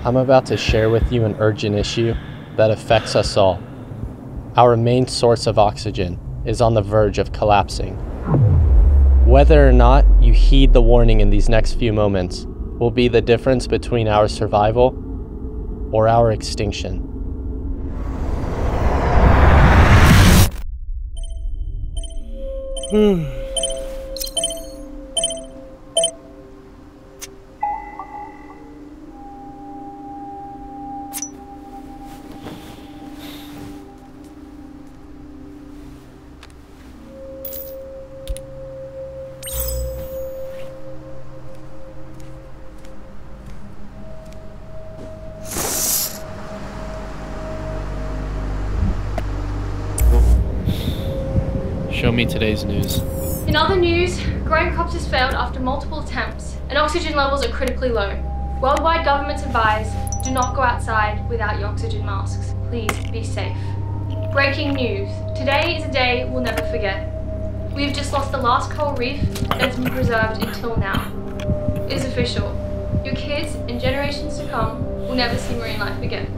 I'm about to share with you an urgent issue that affects us all. Our main source of oxygen is on the verge of collapsing. Whether or not you heed the warning in these next few moments will be the difference between our survival or our extinction. Show me today's news. In other news, growing crops has failed after multiple attempts, and oxygen levels are critically low. Worldwide governments advise, do not go outside without your oxygen masks. Please be safe. Breaking news. Today is a day we'll never forget. We have just lost the last coral reef that has been preserved until now. It is official. Your kids and generations to come will never see marine life again.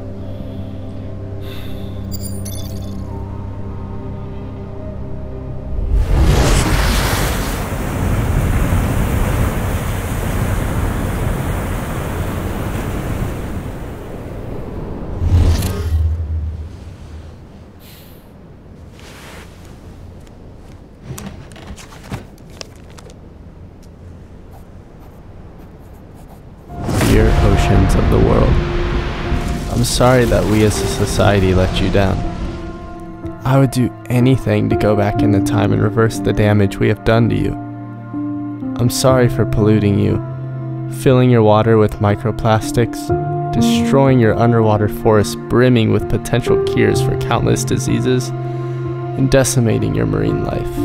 Dear oceans of the world, I'm sorry that we as a society let you down. I would do anything to go back into time and reverse the damage we have done to you. I'm sorry for polluting you, filling your water with microplastics, destroying your underwater forests brimming with potential cures for countless diseases, and decimating your marine life.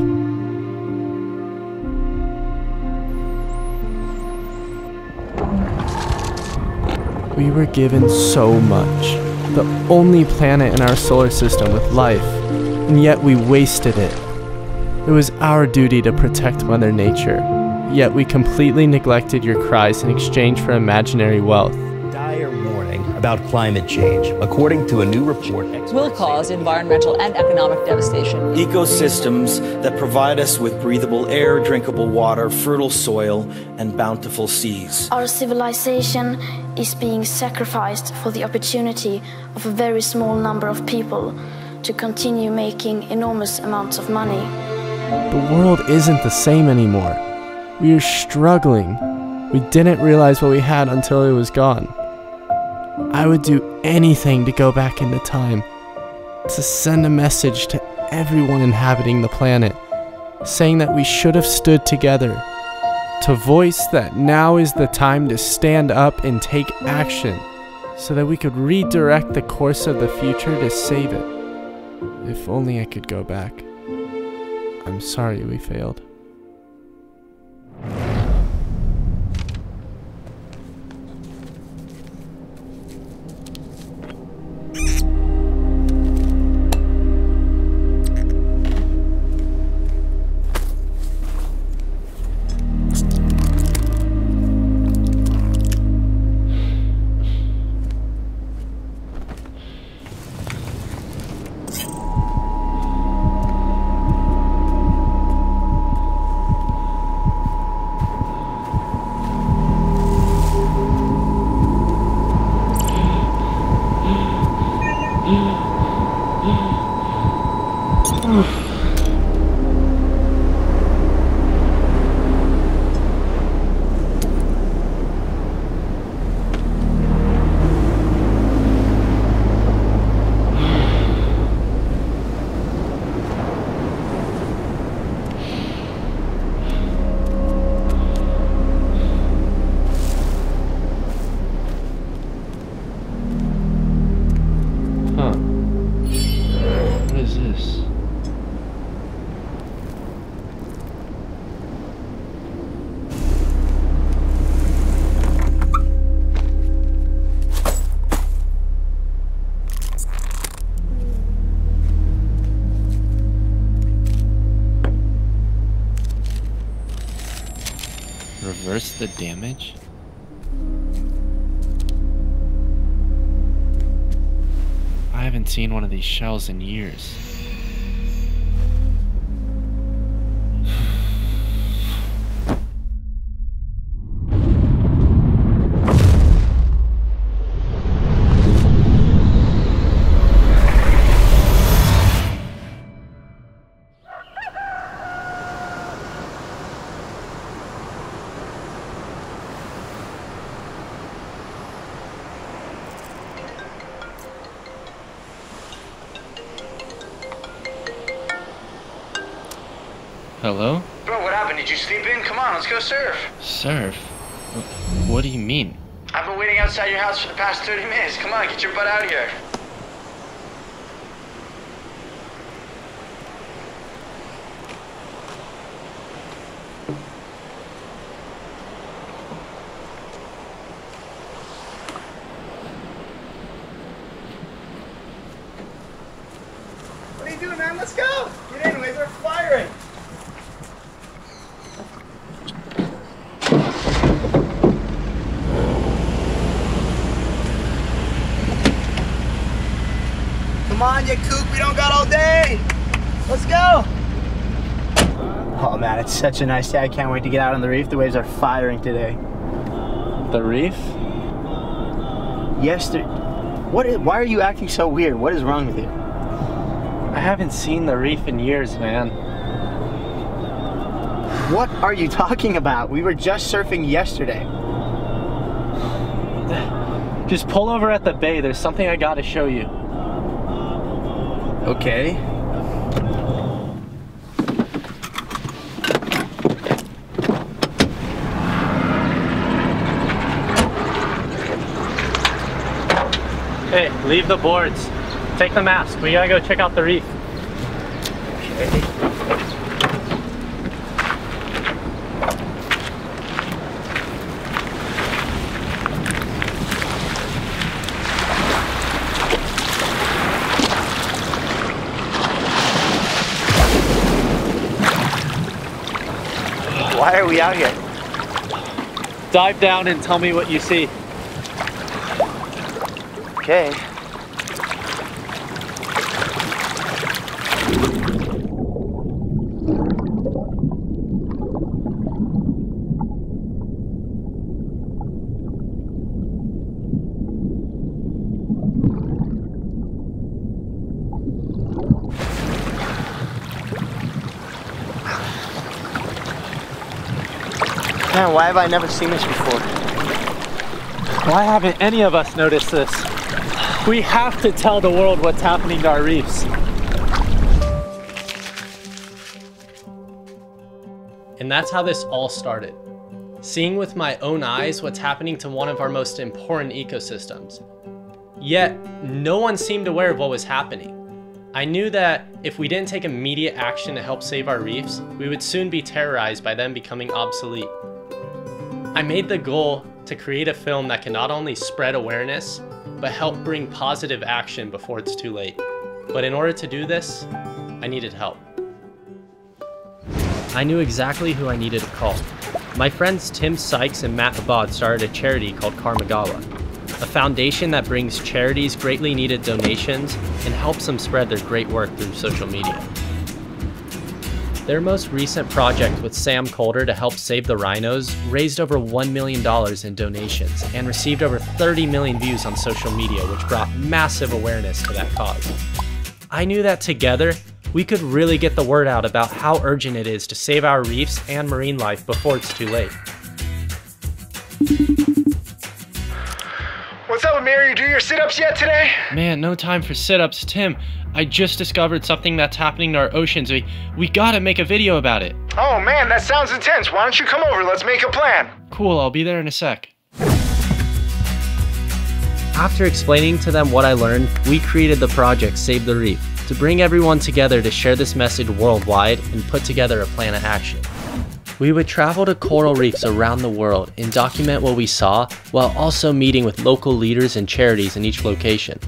We were given so much, the only planet in our solar system with life, and yet we wasted it. It was our duty to protect Mother Nature, yet we completely neglected your cries in exchange for imaginary wealth. Dire warning about climate change. According to a new report, will cause environmental and economic devastation. Ecosystems that provide us with breathable air, drinkable water, fertile soil, and bountiful seas. Our civilization is being sacrificed for the opportunity of a very small number of people to continue making enormous amounts of money. The world isn't the same anymore. We are struggling. We didn't realize what we had until it was gone. I would do anything to go back into time, to send a message to everyone inhabiting the planet, saying that we should have stood together, to voice that now is the time to stand up and take action, so that we could redirect the course of the future to save it. If only I could go back. I'm sorry we failed. Reverse the damage? haven't seen one of these shells in years. Hello? Bro, what happened? Did you sleep in? Come on, let's go surf. Surf? What do you mean? I've been waiting outside your house for the past 30 minutes. Come on, get your butt out of here. What are you doing, man? Let's go. Get in, waves are firing. Come on, you kook, we don't got all day. Let's go. Oh man, it's such a nice day. I can't wait to get out on the reef. The waves are firing today. The reef? Yes, why are you acting so weird? What is wrong with you? I haven't seen the reef in years, man. What are you talking about? We were just surfing yesterday. Just pull over at the bay. There's something I gotta show you. Okay. Hey, leave the boards. Take the mask. We gotta go check out the reef. Okay. Why are we out here? Dive down and tell me what you see. Okay. Man, why have I never seen this before? Why haven't any of us noticed this? We have to tell the world what's happening to our reefs. And that's how this all started. Seeing with my own eyes what's happening to one of our most important ecosystems. Yet, no one seemed aware of what was happening. I knew that if we didn't take immediate action to help save our reefs, we would soon be terrorized by them becoming obsolete. I made the goal to create a film that can not only spread awareness, but help bring positive action before it's too late. But in order to do this, I needed help. I knew exactly who I needed to call. My friends Tim Sykes and Matt Abad started a charity called Karmagawa, a foundation that brings charities greatly needed donations and helps them spread their great work through social media. Their most recent project with Sam Calder to help save the rhinos raised over $1 million in donations and received over 30 million views on social media, which brought massive awareness to that cause. I knew that together, we could really get the word out about how urgent it is to save our reefs and marine life before it's too late. What's up, Amir? You do your sit-ups yet today? Man, no time for sit-ups. Tim, I just discovered something that's happening to our oceans. We gotta make a video about it. Oh man, that sounds intense. Why don't you come over? Let's make a plan. Cool, I'll be there in a sec. After explaining to them what I learned, we created the project Save the Reef to bring everyone together to share this message worldwide and put together a plan of action. We would travel to coral reefs around the world and document what we saw while also meeting with local leaders and charities in each location.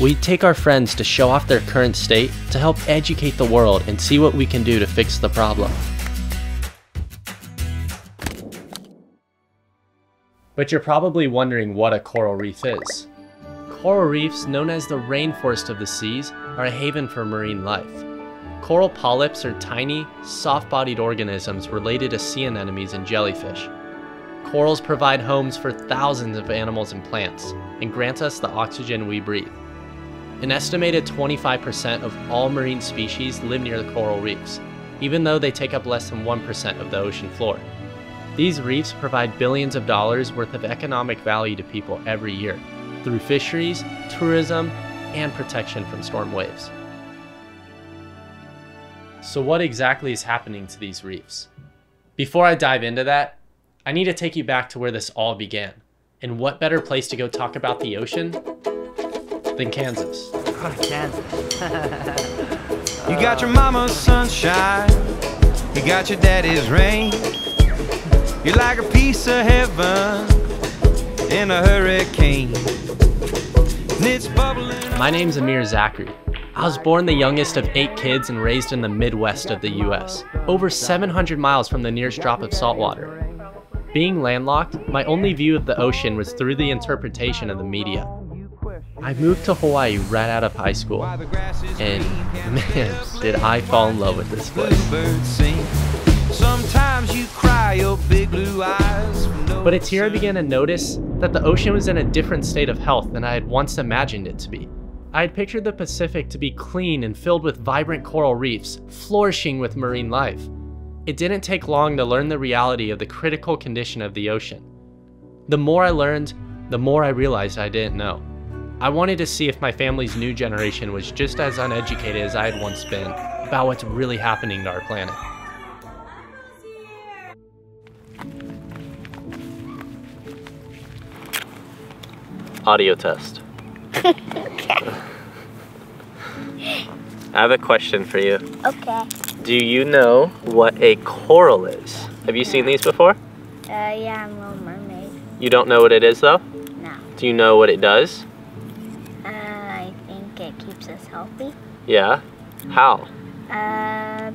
We'd take our friends to show off their current state to help educate the world and see what we can do to fix the problem. But you're probably wondering what a coral reef is. Coral reefs, known as the rainforest of the seas, are a haven for marine life. Coral polyps are tiny, soft-bodied organisms related to sea anemones and jellyfish. Corals provide homes for thousands of animals and plants, and grant us the oxygen we breathe. An estimated 25% of all marine species live near the coral reefs, even though they take up less than 1% of the ocean floor. These reefs provide billions of dollars worth of economic value to people every year, through fisheries, tourism, and protection from storm waves. So what exactly is happening to these reefs? Before I dive into that, I need to take you back to where this all began. And what better place to go talk about the ocean than Kansas? Kansas. You got your mama's sunshine, you got your daddy's rain. You're like a piece of heaven in a hurricane. And it's bubbling. My name's Amir Zachary. I was born the youngest of 8 kids and raised in the Midwest of the US, over 700 miles from the nearest drop of salt water. Being landlocked, my only view of the ocean was through the interpretation of the media. I moved to Hawaii right out of high school, and man, did I fall in love with this place. Sometimes you cry your big blue eyes. But it's here I began to notice that the ocean was in a different state of health than I had once imagined it to be. I had pictured the Pacific to be clean and filled with vibrant coral reefs, flourishing with marine life. It didn't take long to learn the reality of the critical condition of the ocean. The more I learned, the more I realized I didn't know. I wanted to see if my family's new generation was just as uneducated as I had once been about what's really happening to our planet. Audio test. I have a question for you. Okay. Do you know what a coral is? Have you seen these before? Yeah, I'm Little Mermaid. You don't know what it is though? No. Do you know what it does? I think it keeps us healthy. Yeah? How?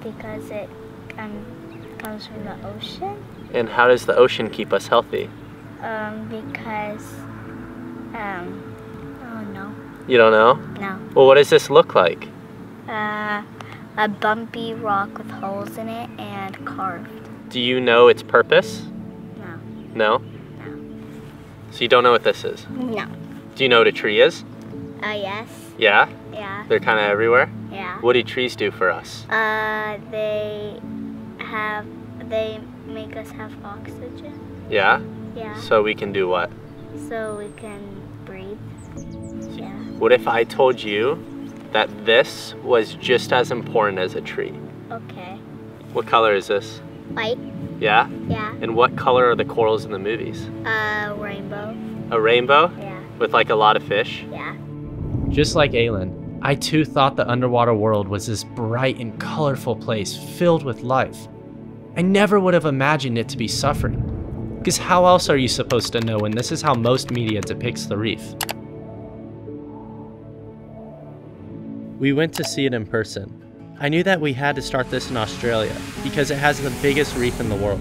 Because it comes from the ocean. And how does the ocean keep us healthy? Because, oh no. You don't know? No. Well, what does this look like? A bumpy rock with holes in it and carved. Do you know its purpose? No. No? No. So you don't know what this is? No. Do you know what a tree is? Yes. Yeah? Yeah. They're kind of everywhere? Yeah. What do trees do for us? They make us have oxygen. Yeah? Yeah. So we can do what? So we can breathe. Yeah. What if I told you that this was just as important as a tree? Okay. What color is this? White. Yeah? Yeah. And what color are the corals in the movies? Rainbow. A rainbow? Yeah. With like a lot of fish? Yeah. Just like Aylin, I too thought the underwater world was this bright and colorful place filled with life. I never would have imagined it to be suffering. Because how else are you supposed to know when this is how most media depicts the reef? We went to see it in person. I knew that we had to start this in Australia because it has the biggest reef in the world.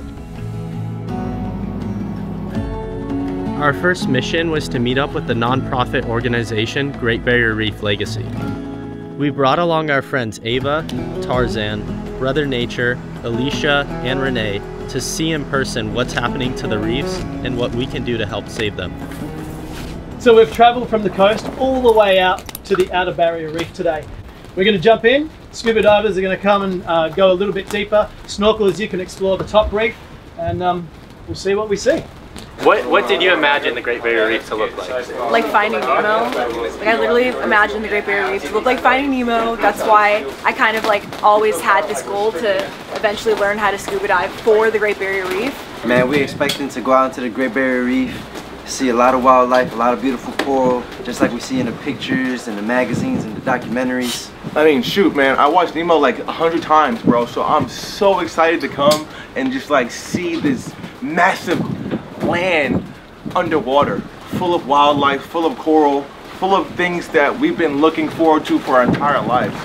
Our first mission was to meet up with the non-profit organization Great Barrier Reef Legacy. We brought along our friends Ava, Tarzan, Brother Nature, Alicia, and Renee to see in person what's happening to the reefs and what we can do to help save them. So we've travelled from the coast all the way out to the Outer Barrier Reef today. We're going to jump in, scuba divers are going to come and go a little bit deeper, snorkelers you can explore the top reef, and we'll see what we see. What did you imagine the Great Barrier Reef to look like? Like Finding Nemo. Like I literally imagined the Great Barrier Reef to look like Finding Nemo. That's why I kind of like always had this goal to eventually learn how to scuba dive for the Great Barrier Reef. Man, we're expecting to go out into the Great Barrier Reef, see a lot of wildlife, a lot of beautiful coral, just like we see in the pictures and the magazines and the documentaries. I mean, shoot, man, I watched Nemo like 100 times, bro, so I'm so excited to come and just like see this massive land underwater, full of wildlife, full of coral, full of things that we've been looking forward to for our entire lives.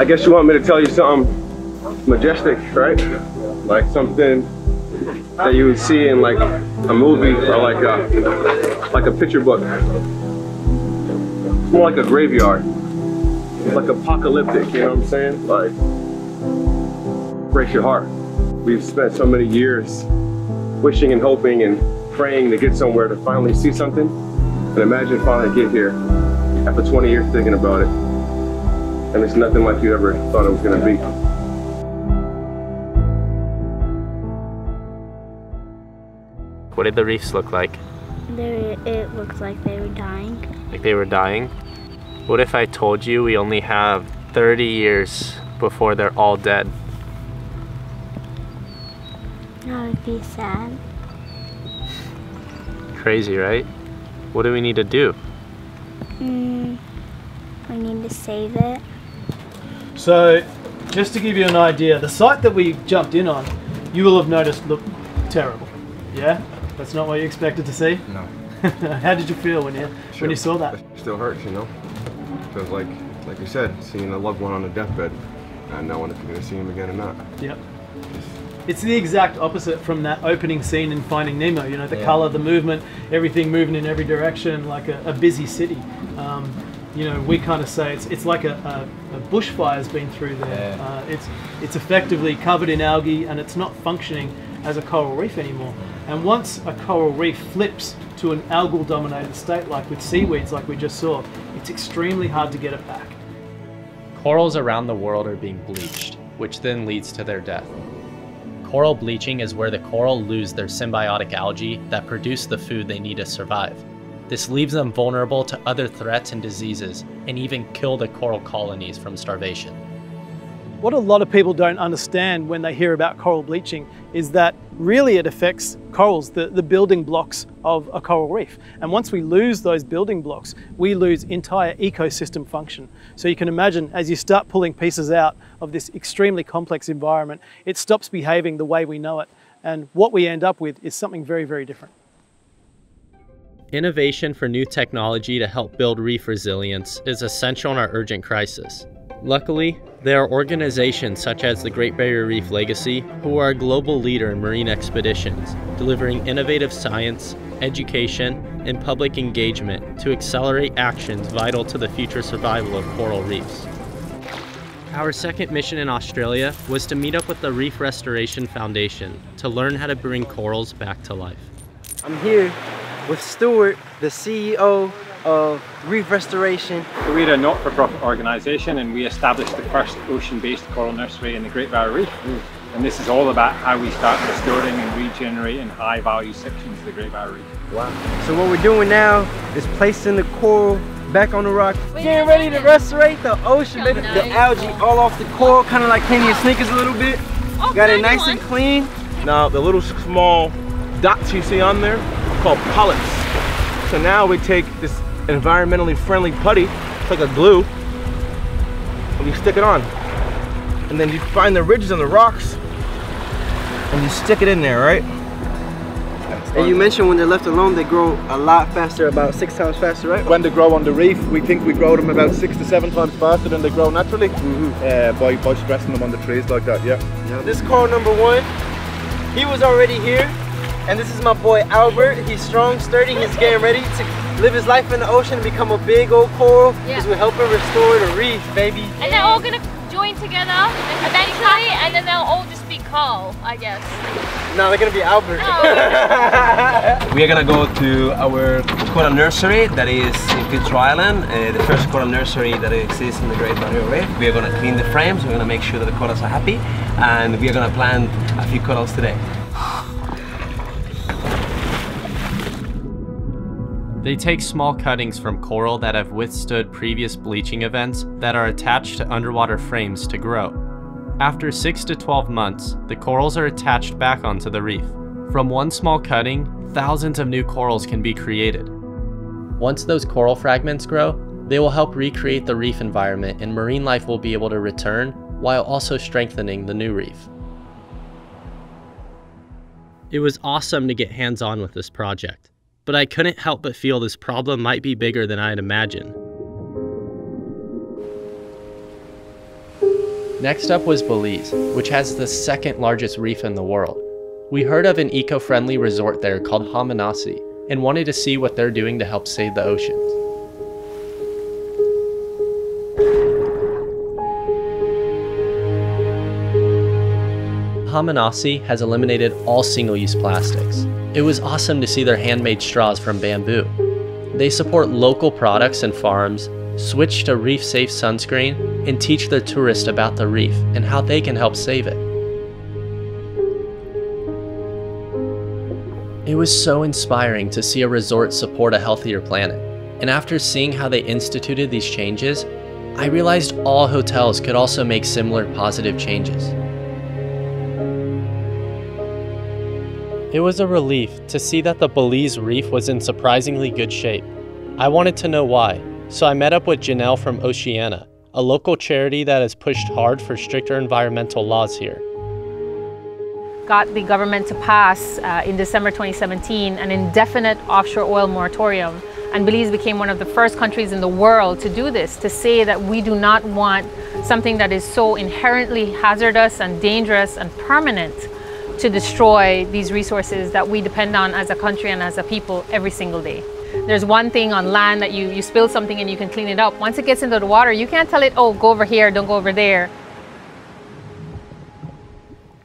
I guess you want me to tell you something majestic, right? Like something that you would see in like a movie or like a picture book. It's more like a graveyard. It's like apocalyptic, you know what I'm saying? Like, breaks your heart. We've spent so many years wishing and hoping and praying to get somewhere to finally see something. And imagine finally get here after 20 years thinking about it. And it's nothing like you ever thought it was gonna be. What did the reefs look like? It looked like they were dying. Like they were dying? What if I told you we only have 30 years before they're all dead? That would be sad. Crazy, right? What do we need to do? We need to save it. So, just to give you an idea, the site that we jumped in on, you will have noticed looked terrible. Yeah? That's not what you expected to see? No. How did you feel when you saw that? It still hurts, you know? Feels like you said, seeing a loved one on a deathbed and knowing if you're gonna see him again or not. Yep. It's the exact opposite from that opening scene in Finding Nemo. You know, the color, the movement, everything moving in every direction, like a busy city. You know, we kind of say it's like a bushfire's been through there. It's effectively covered in algae and it's not functioning as a coral reef anymore. And once a coral reef flips to an algal dominated state, like with seaweeds like we just saw, it's extremely hard to get it back. Corals around the world are being bleached, which then leads to their death. Coral bleaching is where the coral lose their symbiotic algae that produce the food they need to survive. This leaves them vulnerable to other threats and diseases, and even kill the coral colonies from starvation. What a lot of people don't understand when they hear about coral bleaching is that really it affects corals, the building blocks of a coral reef. And once we lose those building blocks, we lose entire ecosystem function. So you can imagine as you start pulling pieces out of this extremely complex environment, it stops behaving the way we know it. And what we end up with is something very, very different. Innovation for new technology to help build reef resilience is essential in our urgent crisis. Luckily, there are organizations such as the Great Barrier Reef Legacy who are a global leader in marine expeditions, delivering innovative science, education, and public engagement to accelerate actions vital to the future survival of coral reefs. Our second mission in Australia was to meet up with the Reef Restoration Foundation to learn how to bring corals back to life. I'm here with Stuart, the CEO of Reef Restoration. So we're a not-for-profit organisation and we established the first ocean-based coral nursery in the Great Barrier Reef. And this is all about how we start restoring and regenerating high-value sections of the Great Barrier Reef. Wow. So what we're doing now is placing the coral back on the rock, getting ready to restore the ocean, baby. The algae all off the coral, kind of like cleaning your sneakers a little bit. Got it nice and clean. Now the little small dots you see on there are called polyps. So now we take this environmentally friendly putty, it's like a glue, and you stick it on. And then you find the ridges on the rocks and you stick it in there, right? And you mentioned when they're left alone, they grow a lot faster, about 6 times faster, right? When they grow on the reef, we think we grow them about 6 to 7 times faster than they grow naturally by stressing them on the trees like that, yeah. This coral number 1, he was already here. And this is my boy Albert. He's strong, sturdy, he's getting ready to live his life in the ocean and become a big old coral because we're helping restore the reef, baby. And they're all gonna join together eventually, and then they'll all just be coral, I guess. No, they're gonna be Albert. We are gonna go to our coral nursery that is in Fitzroy Island, the first coral nursery that exists in the Great Barrier Reef. We are gonna clean the frames, we're gonna make sure that the corals are happy, and we are gonna plant a few corals today. They take small cuttings from coral that have withstood previous bleaching events that are attached to underwater frames to grow. After 6 to 12 months, the corals are attached back onto the reef. From one small cutting, thousands of new corals can be created. Once those coral fragments grow, they will help recreate the reef environment and marine life will be able to return while also strengthening the new reef. It was awesome to get hands-on with this project, but I couldn't help but feel this problem might be bigger than I had imagined. Next up was Belize, which has the second largest reef in the world. We heard of an eco-friendly resort there called Hamanasi and wanted to see what they're doing to help save the oceans. Hamanasi has eliminated all single-use plastics. It was awesome to see their handmade straws from bamboo. They support local products and farms, switch to reef-safe sunscreen, and teach the tourists about the reef and how they can help save it. It was so inspiring to see a resort support a healthier planet. And after seeing how they instituted these changes, I realized all hotels could also make similar positive changes. It was a relief to see that the Belize Reef was in surprisingly good shape. I wanted to know why, so I met up with Janelle from Oceana, a local charity that has pushed hard for stricter environmental laws here. Got the government to pass in December 2017 an indefinite offshore oil moratorium, and Belize became one of the first countries in the world to do this, to say that we do not want something that is so inherently hazardous and dangerous and permanent to destroy these resources that we depend on as a country and as a people every single day. There's one thing on land that you spill something and you can clean it up. Once it gets into the water, you can't tell it, oh, go over here, don't go over there.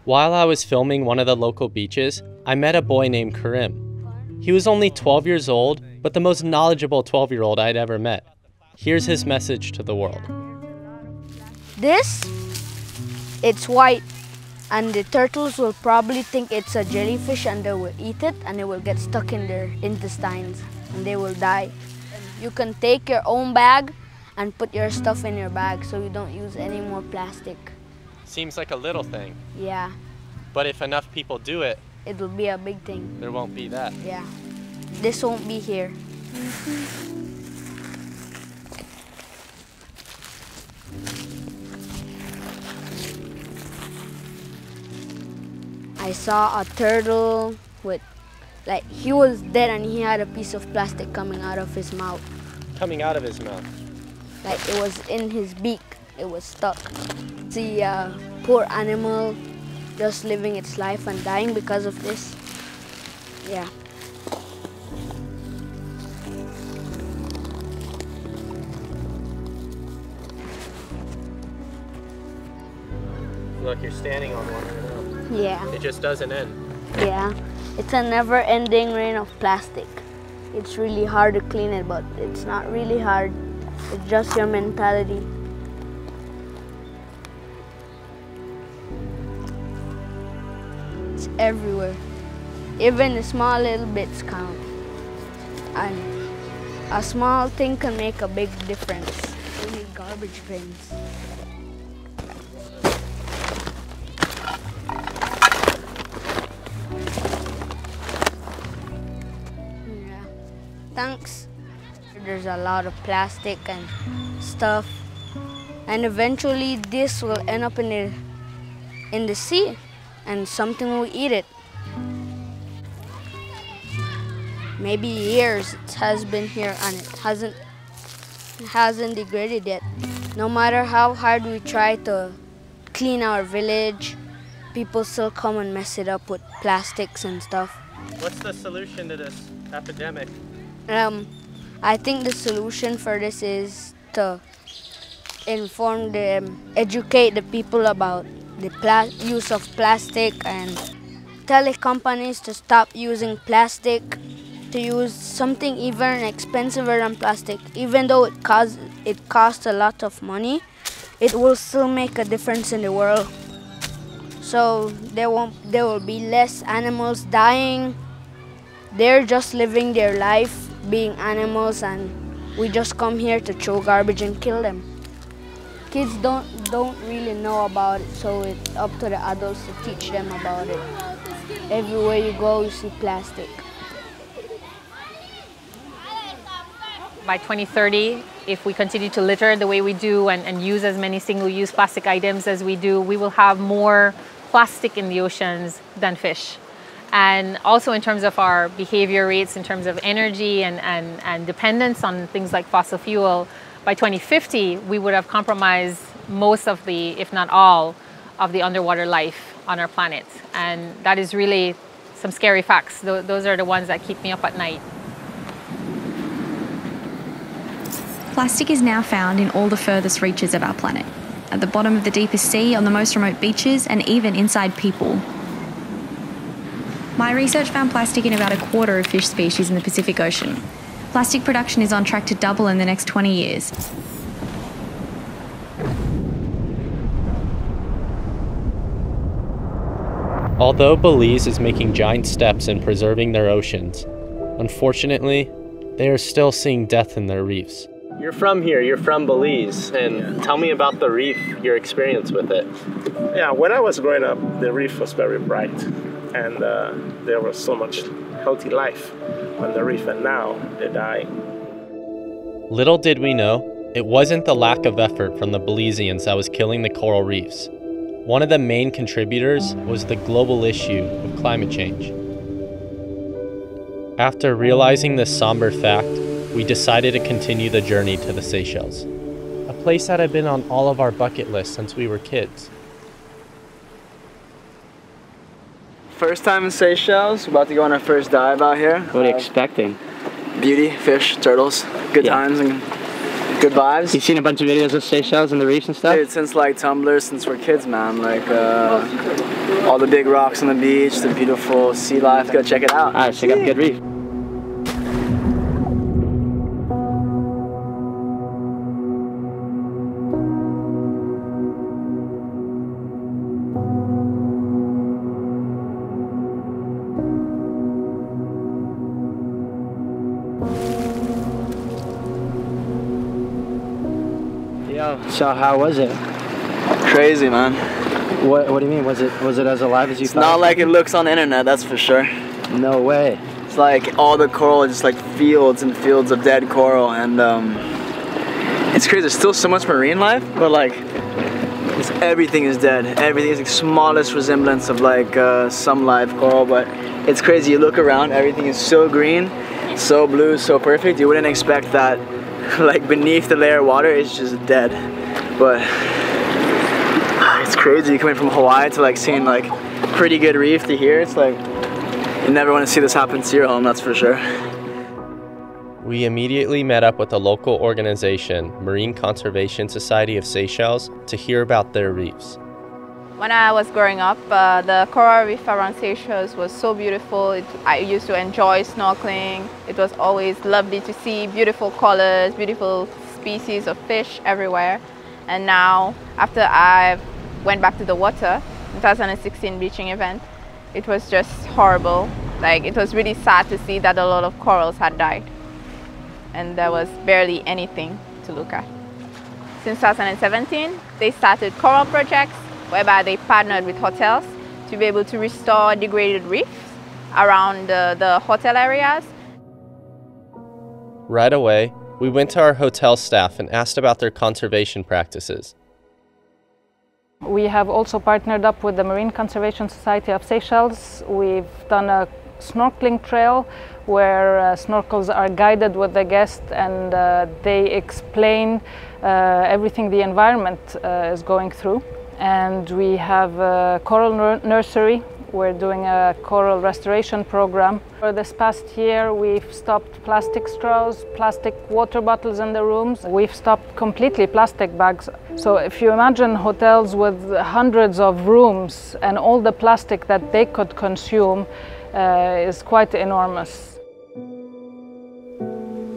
While I was filming one of the local beaches, I met a boy named Karim. He was only 12 years old, but the most knowledgeable 12-year-old I'd ever met. Here's his message to the world. This, it's white. And the turtles will probably think it's a jellyfish and they will eat it and it will get stuck in their intestines and they will die. You can take your own bag and put your stuff in your bag so you don't use any more plastic. Seems like a little thing. Yeah. But if enough people do it, it will be a big thing. There won't be that. Yeah. This won't be here. I saw a turtle with, like, he was dead and he had a piece of plastic coming out of his mouth. Coming out of his mouth? Like, it was in his beak. It was stuck. See a poor animal just living its life and dying because of this. Yeah. Look, you're standing on one right now. Yeah. It just doesn't end. Yeah. It's a never-ending rain of plastic. It's really hard to clean it, but it's not really hard. It's just your mentality. It's everywhere. Even the small little bits count. And a small thing can make a big difference. We need garbage bins. Thanks. There's a lot of plastic and stuff, and eventually this will end up in the sea, and something will eat it. Maybe years it has been here and it hasn't degraded yet. No matter how hard we try to clean our village, people still come and mess it up with plastics and stuff. What's the solution to this epidemic? I think the solution for this is to inform them, educate the people about the use of plastic and tell the companies to stop using plastic, to use something even expensiver than plastic. Even though it costs a lot of money, it will still make a difference in the world. So there will be less animals dying. They're just living their life being animals, and we just come here to throw garbage and kill them. Kids don't really know about it, so it's up to the adults to teach them about it. Everywhere you go, you see plastic. By 2030, if we continue to litter the way we do and use as many single-use plastic items as we do, we will have more plastic in the oceans than fish. And also in terms of our behavior rates, in terms of energy and dependence on things like fossil fuel, by 2050, we would have compromised most of the, if not all, of the underwater life on our planet. And that is really some scary facts. Those are the ones that keep me up at night. Plastic is now found in all the furthest reaches of our planet, at the bottom of the deepest sea, on the most remote beaches, and even inside people. My research found plastic in about a quarter of fish species in the Pacific Ocean. Plastic production is on track to double in the next 20 years. Although Belize is making giant steps in preserving their oceans, unfortunately, they are still seeing death in their reefs. You're from here, you're from Belize, and tell me about the reef, your experience with it. Yeah, when I was growing up, the reef was very bright, and there was so much healthy life on the reef, and now they die. Little did we know, it wasn't the lack of effort from the Belizeans that was killing the coral reefs. One of the main contributors was the global issue of climate change. After realizing this somber fact, we decided to continue the journey to the Seychelles, a place that had been on all of our bucket lists since we were kids. First time in Seychelles, about to go on our first dive out here. What are you expecting? Beauty, fish, turtles, good times and good vibes. You've seen a bunch of videos of Seychelles and the reefs and stuff? Dude, since like Tumblr, since we're kids, man. Like all the big rocks on the beach, the beautiful sea life. Go check it out. Alright, check out the good reef. So how was it? Crazy, man. What do you mean? Was it as alive as you thought? It's not like it looks on the internet, that's for sure. No way. It's like all the coral is just like fields and fields of dead coral, and it's crazy. There's still so much marine life, but like everything is dead. Everything is the smallest resemblance of like some live coral, but it's crazy. You look around, everything is so green, so blue, so perfect. You wouldn't expect that. Like beneath the layer of water, it's just dead. But it's crazy coming from Hawaii to like seeing like pretty good reef to here. It's like you never want to see this happen to your home, that's for sure. We immediately met up with a local organization, Marine Conservation Society of Seychelles, to hear about their reefs. When I was growing up, the coral reef around Seychelles was so beautiful. I used to enjoy snorkeling. It was always lovely to see beautiful colors, beautiful species of fish everywhere. And now, after I went back to the water, 2016 beaching event, it was just horrible. Like, it was really sad to see that a lot of corals had died. And there was barely anything to look at. Since 2017, they started coral projects, whereby they partnered with hotels to be able to restore degraded reefs around the hotel areas. Right away, we went to our hotel staff and asked about their conservation practices. We have also partnered up with the Marine Conservation Society of Seychelles. We've done a snorkeling trail where snorkels are guided with the guest, and they explain everything the environment is going through. And we have a coral nursery. We're doing a coral restoration program. For this past year, we've stopped plastic straws, plastic water bottles in the rooms. We've stopped completely plastic bags. So if you imagine hotels with hundreds of rooms and all the plastic that they could consume is quite enormous.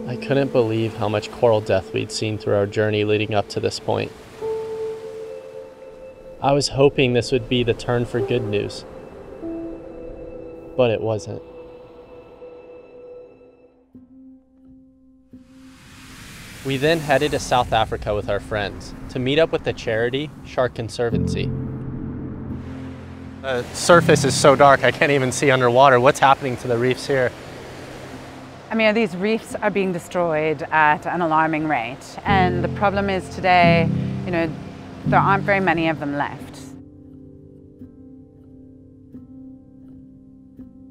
I couldn't believe how much coral death we'd seen through our journey leading up to this point. I was hoping this would be the turn for good news, but it wasn't. We then headed to South Africa with our friends to meet up with the charity Shark Conservancy. The surface is so dark I can't even see underwater. What's happening to the reefs here? I mean, these reefs are being destroyed at an alarming rate, and the problem is today, you know, there aren't very many of them left.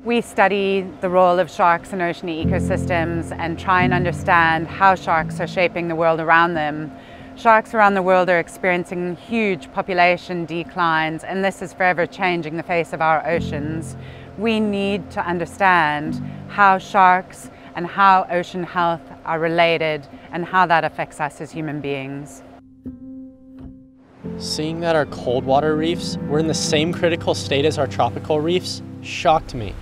We study the role of sharks in ocean ecosystems and try and understand how sharks are shaping the world around them Sharks around the world are experiencing huge population declines, and this is forever changing the face of our oceans. We need to understand how sharks and how ocean health are related and how that affects us as human beings. Seeing that our cold water reefs were in the same critical state as our tropical reefs shocked me.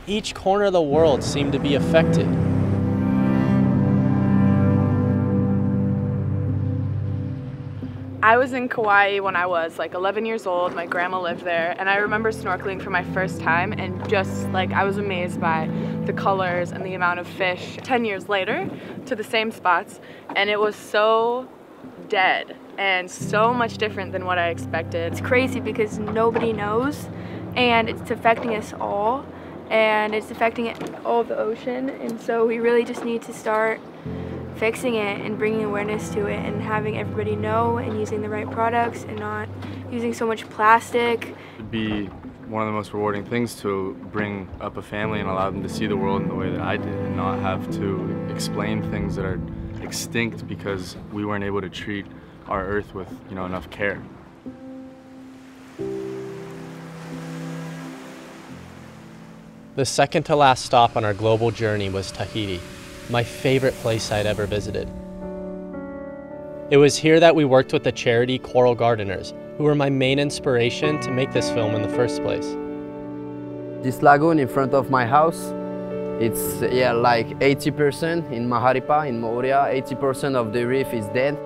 Each corner of the world seemed to be affected. I was in Kauai when I was like 11 years old. My grandma lived there, and I remember snorkeling for my first time, and just like I was amazed by the colors and the amount of fish. 10 years later to the same spots, and it was so dead and so much different than what I expected. It's crazy because nobody knows, and it's affecting us all, and it's affecting all of the ocean, and so we really just need to start fixing it and bringing awareness to it and having everybody know and using the right products and not using so much plastic. It'd be one of the most rewarding things to bring up a family and allow them to see the world in the way that I did and not have to explain things that are extinct because we weren't able to treat our Earth with, enough care. The second to last stop on our global journey was Tahiti, my favorite place I'd ever visited. It was here that we worked with the charity Coral Gardeners, who were my main inspiration to make this film in the first place. This lagoon in front of my house, it's like 80% in Maharipa, in Moorea, 80% of the reef is dead.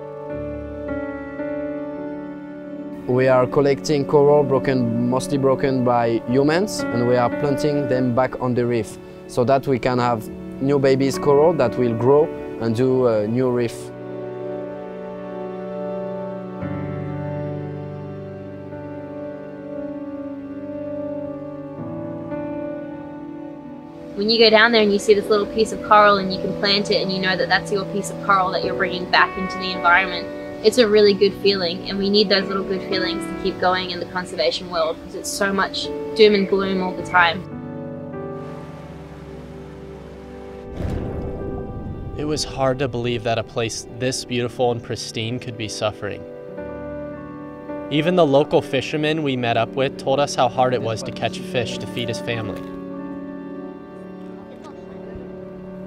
We are collecting coral mostly broken by humans, and we are planting them back on the reef so that we can have new babies coral that will grow and do a new reef. When you go down there and you see this little piece of coral and you can plant it and you know that that's your piece of coral that you're bringing back into the environment, it's a really good feeling, and we need those little good feelings to keep going in the conservation world because it's so much doom and gloom all the time. It was hard to believe that a place this beautiful and pristine could be suffering. Even the local fishermen we met up with told us how hard it was to catch fish to feed his family.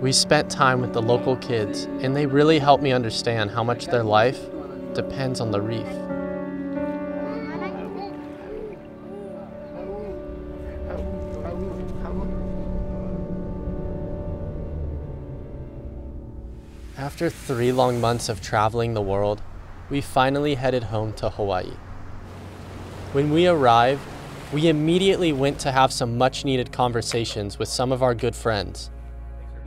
We spent time with the local kids, and they really helped me understand how much their life depends on the reef. After 3 long months of traveling the world, we finally headed home to Hawaii. When we arrived, we immediately went to have some much-needed conversations with some of our good friends.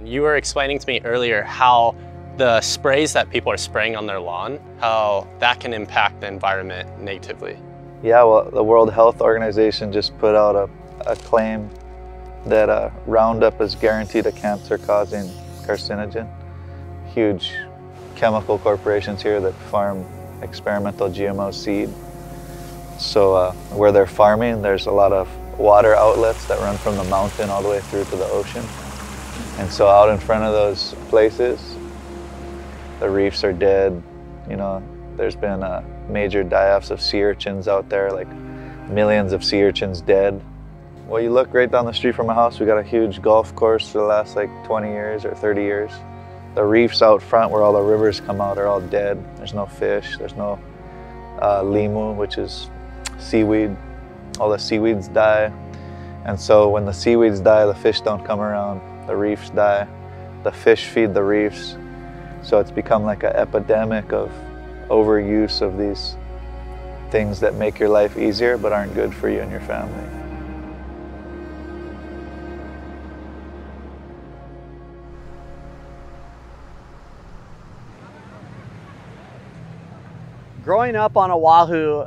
You were explaining to me earlier how the sprays that people are spraying on their lawn, how that can impact the environment negatively. Yeah, well, the World Health Organization just put out a claim that Roundup is guaranteed a cancer-causing carcinogen. Huge chemical corporations here that farm experimental GMO seed. So where they're farming, there's a lot of water outlets that run from the mountain all the way through to the ocean. And so out in front of those places, the reefs are dead. There's been major die-offs of sea urchins out there, like millions of sea urchins dead. Well, you look right down the street from my house, we got a huge golf course for the last like 20 years or 30 years. The reefs out front where all the rivers come out are all dead. There's no fish, there's no limu, which is seaweed. All the seaweeds die. And so when the seaweeds die, the fish don't come around. The reefs die. The fish feed the reefs. So it's become like an epidemic of overuse of these things that make your life easier but aren't good for you and your family. Growing up on Oahu,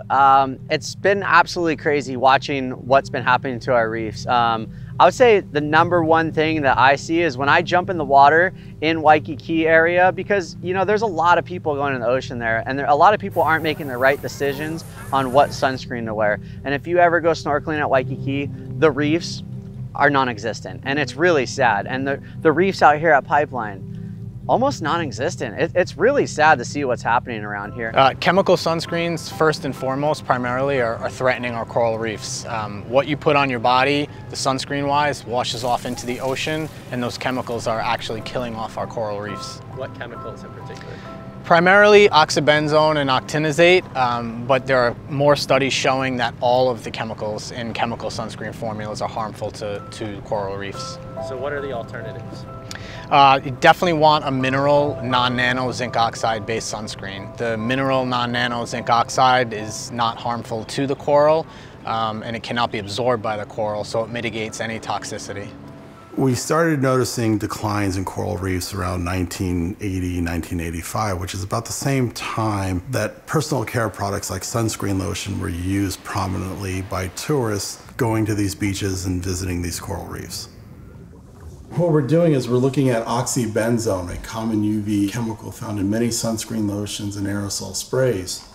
it's been absolutely crazy watching what's been happening to our reefs. I would say the #1 thing that I see is when I jump in the water in Waikiki area, because there's a lot of people going in the ocean there, and a lot of people aren't making the right decisions on what sunscreen to wear. And if you ever go snorkeling at Waikiki, the reefs are non-existent, and it's really sad. And the reefs out here at Pipeline, almost non-existent. It's really sad to see what's happening around here. Chemical sunscreens, first and foremost, primarily are threatening our coral reefs. What you put on your body, the sunscreen-wise, washes off into the ocean, and those chemicals are actually killing off our coral reefs. What chemicals in particular? Primarily oxybenzone and octinizate, but there are more studies showing that all of the chemicals in chemical sunscreen formulas are harmful to coral reefs. So what are the alternatives? You definitely want a mineral non-nano zinc oxide based sunscreen. The mineral non-nano zinc oxide is not harmful to the coral and it cannot be absorbed by the coral, so it mitigates any toxicity. We started noticing declines in coral reefs around 1980, 1985, which is about the same time that personal care products like sunscreen lotion were used prominently by tourists going to these beaches and visiting these coral reefs. What we're doing is we're looking at oxybenzone, a common UV chemical found in many sunscreen lotions and aerosol sprays.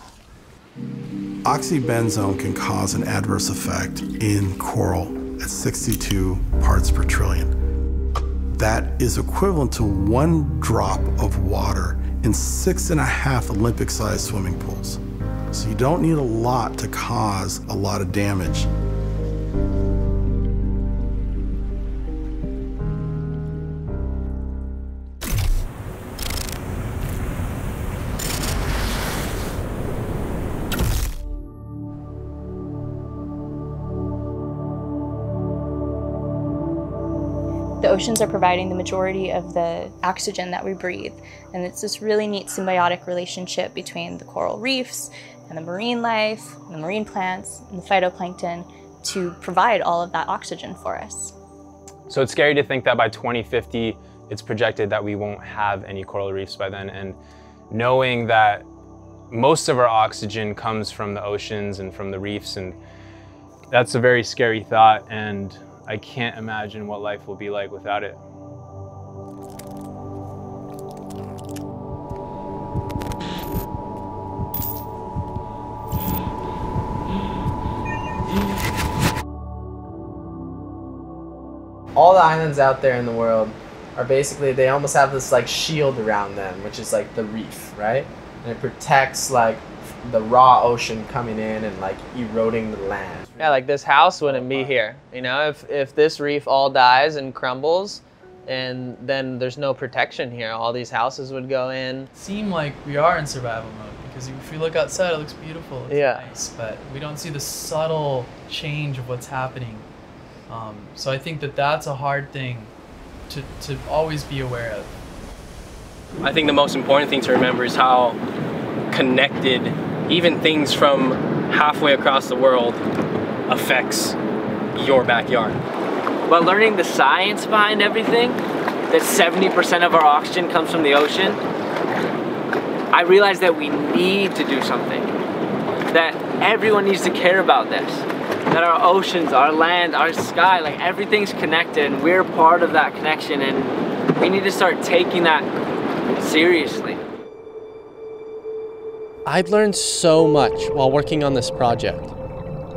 Oxybenzone can cause an adverse effect in coral at 62 parts per trillion. That is equivalent to 1 drop of water in 6.5 Olympic-sized swimming pools. So you don't need a lot to cause a lot of damage. The oceans are providing the majority of the oxygen that we breathe, and it's this really neat symbiotic relationship between the coral reefs and the marine life, and the marine plants, and the phytoplankton to provide all of that oxygen for us. So it's scary to think that by 2050, it's projected that we won't have any coral reefs by then, and knowing that most of our oxygen comes from the oceans and from the reefs, and that's a very scary thought, and I can't imagine what life will be like without it. All the islands out there in the world are basically, they almost have this like shield around them, which is like the reef, right? And it protects like the raw ocean coming in and like eroding the land. Yeah, like this house wouldn't be here. You know, if this reef all dies and crumbles, and then there's no protection here, all these houses would go in. Seem like we are in survival mode, because if we look outside, it looks beautiful, it's nice, but we don't see the subtle change of what's happening. So I think that that's a hard thing to always be aware of. I think the most important thing to remember is how connected even things from halfway across the world affects your backyard. By learning the science behind everything, that 70% of our oxygen comes from the ocean, I realized that we need to do something. That everyone needs to care about this. That our oceans, our land, our sky, like everything's connected, and we're part of that connection, and we need to start taking that seriously. I've learned so much while working on this project.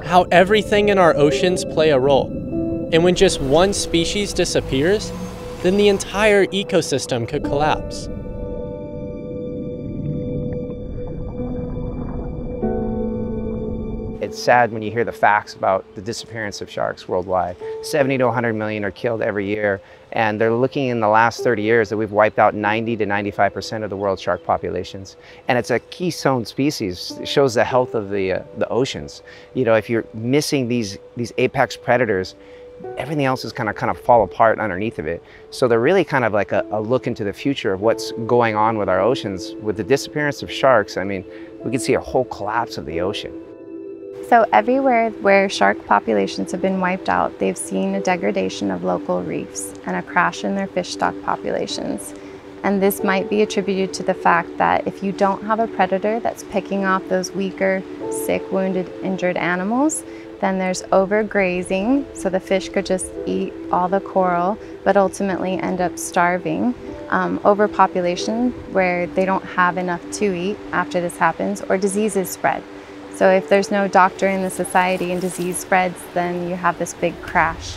How everything in our oceans play a role. And when just one species disappears, then the entire ecosystem could collapse. It's sad when you hear the facts about the disappearance of sharks worldwide. 70 to 100 million are killed every year, and they're looking in the last 30 years that we've wiped out 90 to 95% of the world's shark populations. And it's a keystone species. It shows the health of the oceans. You know, if you're missing these apex predators, everything else is kind of fall apart underneath of it. So they're really kind of like a look into the future of what's going on with our oceans. With the disappearance of sharks, I mean, we could see a whole collapse of the ocean. So everywhere where shark populations have been wiped out, they've seen a degradation of local reefs and a crash in their fish stock populations. And this might be attributed to the fact that if you don't have a predator that's picking off those weaker, sick, wounded, injured animals, then there's overgrazing, so the fish could just eat all the coral, but ultimately end up starving. Overpopulation, where they don't have enough to eat after this happens, or diseases spread. So if there's no doctor in the society and disease spreads, then you have this big crash.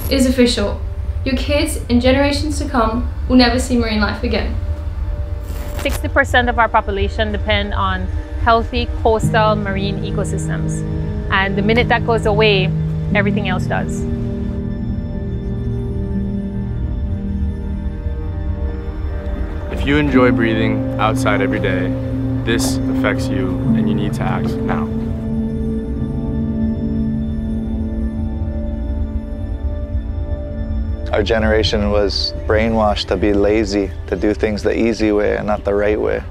It is official. Your kids and generations to come will never see marine life again. 60% of our population depend on healthy coastal marine ecosystems. And the minute that goes away, everything else does. If you enjoy breathing outside every day, this affects you and you need to act now. Our generation was brainwashed to be lazy, to do things the easy way and not the right way.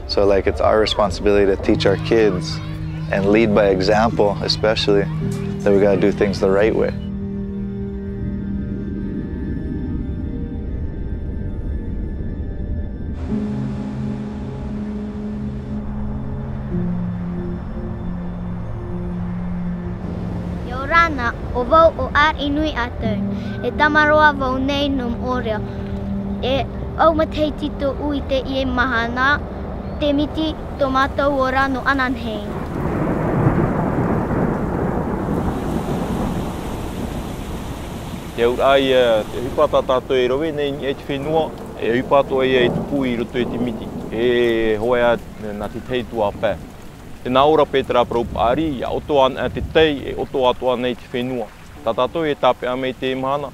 So like it's our responsibility to teach our kids and lead by example, especially, that we gotta do things the right way. Yorana, o vau o ar inui atau, e tamaroa vau nei num orea, e au matei tito ui te ie mahana, te miti tomato ora no ananhei. Te urai te hupata tātou e rowe nei e te whenua, e hupato e te pui roto e te miti, e hoea nā te teitua pē. Te naora Petra Praupaari, ia oto ana te tei, e oto atoa nei te whenua. Tā tātou e tāpe a mei te mahana.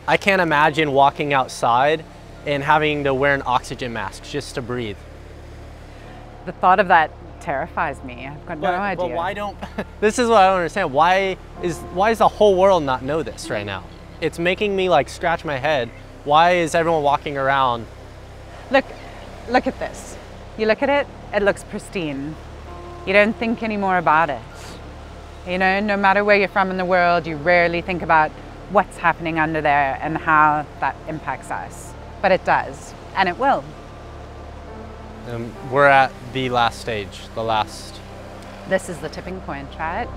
I can't imagine walking outside and having to wear an oxygen mask just to breathe. The thought of that terrifies me. I've got no idea. But why don't, this is what I don't understand. Why does the whole world not know this right now? It's making me like scratch my head. Why is everyone walking around? Look at this. You look at it, it looks pristine. You don't think any more about it. You know, no matter where you're from in the world, you rarely think about what's happening under there and how that impacts us. But it does, and it will. We're at the last stage, the last. This is the tipping point, right?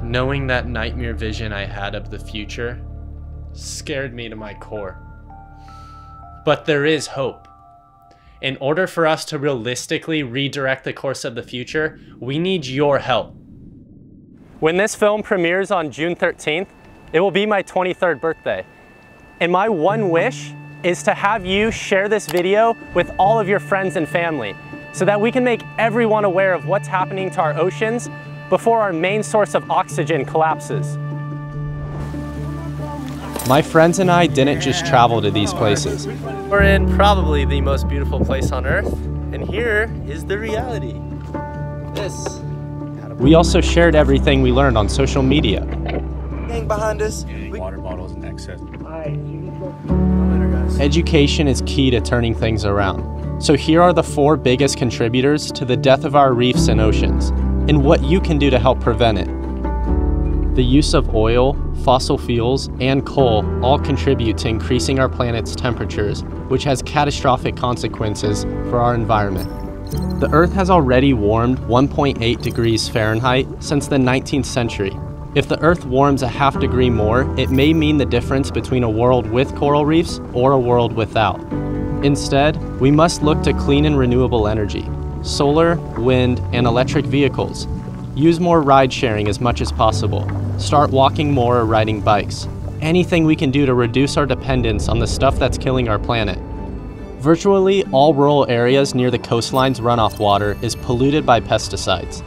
Knowing that nightmare vision I had of the future scared me to my core. But there is hope. In order for us to realistically redirect the course of the future, we need your help. When this film premieres on June 13th, it will be my 23rd birthday. And my one wish is to have you share this video with all of your friends and family so that we can make everyone aware of what's happening to our oceans before our main source of oxygen collapses. My friends and I didn't just travel to these places. We're in probably the most beautiful place on Earth, and here is the reality. This. We also shared everything we learned on social media. Gang behind us. Water bottles and excess. Education is key to turning things around. So here are the 4 biggest contributors to the death of our reefs and oceans, and what you can do to help prevent it. The use of oil, fossil fuels, and coal all contribute to increasing our planet's temperatures, which has catastrophic consequences for our environment. The Earth has already warmed 1.8 degrees Fahrenheit since the 19th century. If the Earth warms a ½ degree more, it may mean the difference between a world with coral reefs or a world without. Instead, we must look to clean and renewable energy. Solar, wind, and electric vehicles. Use more ride sharing as much as possible. Start walking more or riding bikes. Anything we can do to reduce our dependence on the stuff that's killing our planet. Virtually all rural areas near the coastline's runoff water is polluted by pesticides.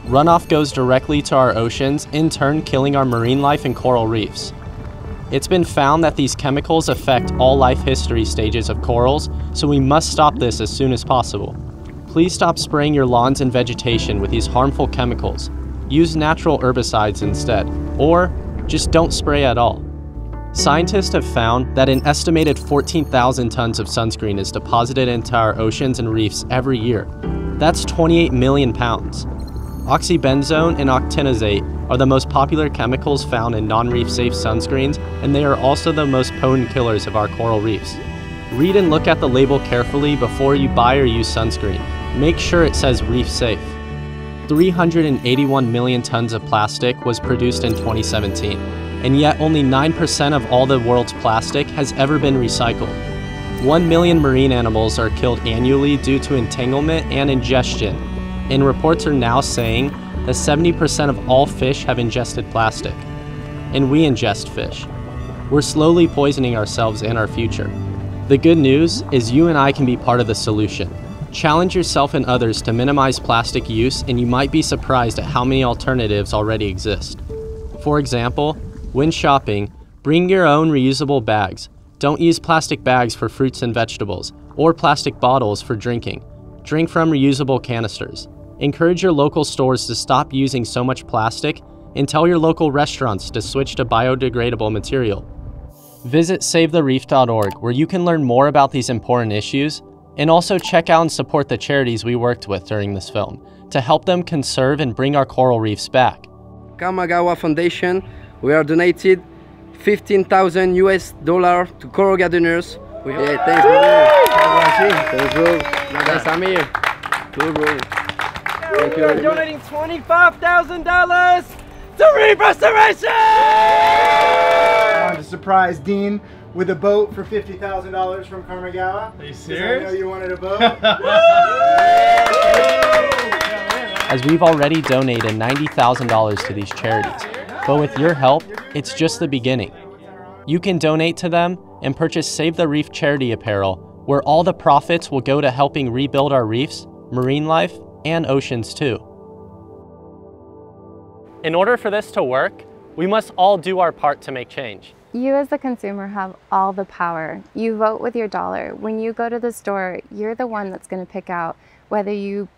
Runoff goes directly to our oceans, in turn killing our marine life and coral reefs. It's been found that these chemicals affect all life history stages of corals, so we must stop this as soon as possible. Please stop spraying your lawns and vegetation with these harmful chemicals. Use natural herbicides instead, or just don't spray at all. Scientists have found that an estimated 14,000 tons of sunscreen is deposited into our oceans and reefs every year. That's 28 million pounds. Oxybenzone and octinazate are the most popular chemicals found in non-reef safe sunscreens, and they are also the most potent killers of our coral reefs. Read and look at the label carefully before you buy or use sunscreen. Make sure it says reef safe. 381 million tons of plastic was produced in 2017. And yet only 9% of all the world's plastic has ever been recycled. 1 million marine animals are killed annually due to entanglement and ingestion, and reports are now saying that 70% of all fish have ingested plastic. And we ingest fish. We're slowly poisoning ourselves and our future. The good news is you and I can be part of the solution. Challenge yourself and others to minimize plastic use, and you might be surprised at how many alternatives already exist. For example, when shopping, bring your own reusable bags. Don't use plastic bags for fruits and vegetables, or plastic bottles for drinking. Drink from reusable canisters. Encourage your local stores to stop using so much plastic, and tell your local restaurants to switch to biodegradable material. Visit SaveTheReef.org, where you can learn more about these important issues, and also check out and support the charities we worked with during this film to help them conserve and bring our coral reefs back. Kamagawa Foundation, we are donated $15,000 US to coral gardeners. Yeah, thanks, brother. Thanks, Amir. Cool, bro. Thank you. We are donating $25,000 to reef restoration! I wanted to surprise Dean with a boat for $50,000 from Kamagawa. Are you serious? I know you wanted a boat. As we've already donated $90,000 to these charities. But with your help, it's just the beginning. You can donate to them and purchase Save the Reef charity apparel, where all the profits will go to helping rebuild our reefs, marine life, and oceans too. In order for this to work, we must all do our part to make change. You as the consumer have all the power. You vote with your dollar. When you go to the store, you're the one that's going to pick out whether you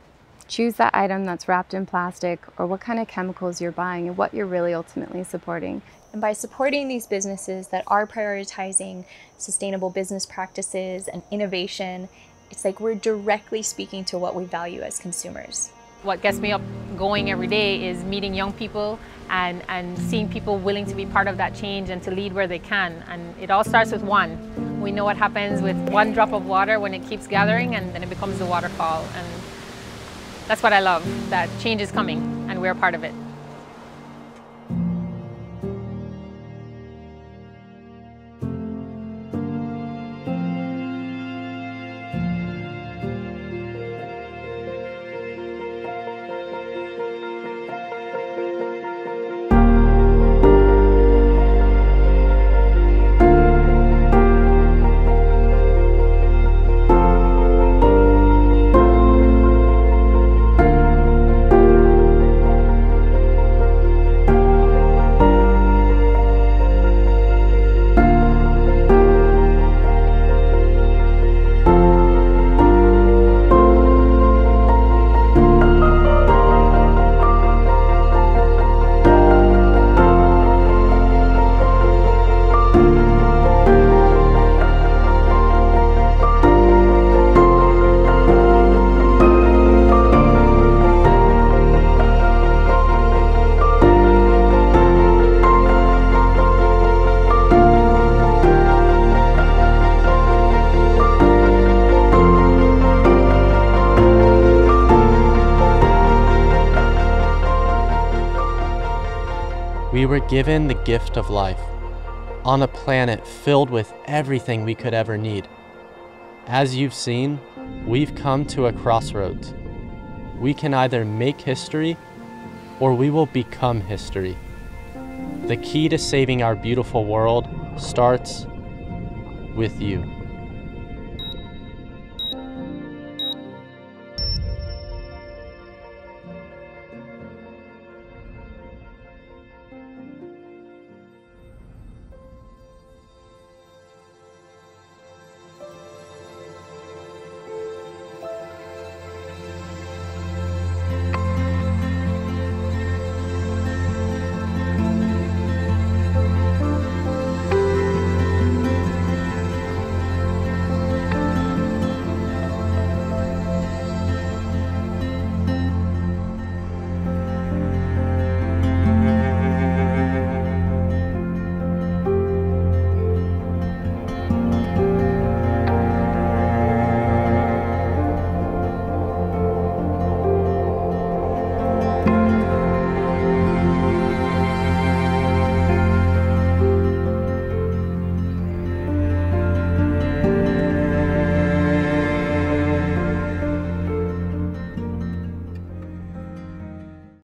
choose that item that's wrapped in plastic or what kind of chemicals you're buying and what you're really ultimately supporting. And by supporting these businesses that are prioritizing sustainable business practices and innovation, it's like we're directly speaking to what we value as consumers. What gets me up going every day is meeting young people and seeing people willing to be part of that change and to lead where they can. And it all starts with one. We know what happens with one drop of water when it keeps gathering, and then it becomes a waterfall. And that's what I love, that change is coming and we're a part of it. We were given the gift of life, on a planet filled with everything we could ever need. As you've seen, we've come to a crossroads. We can either make history, or we will become history. The key to saving our beautiful world starts with you.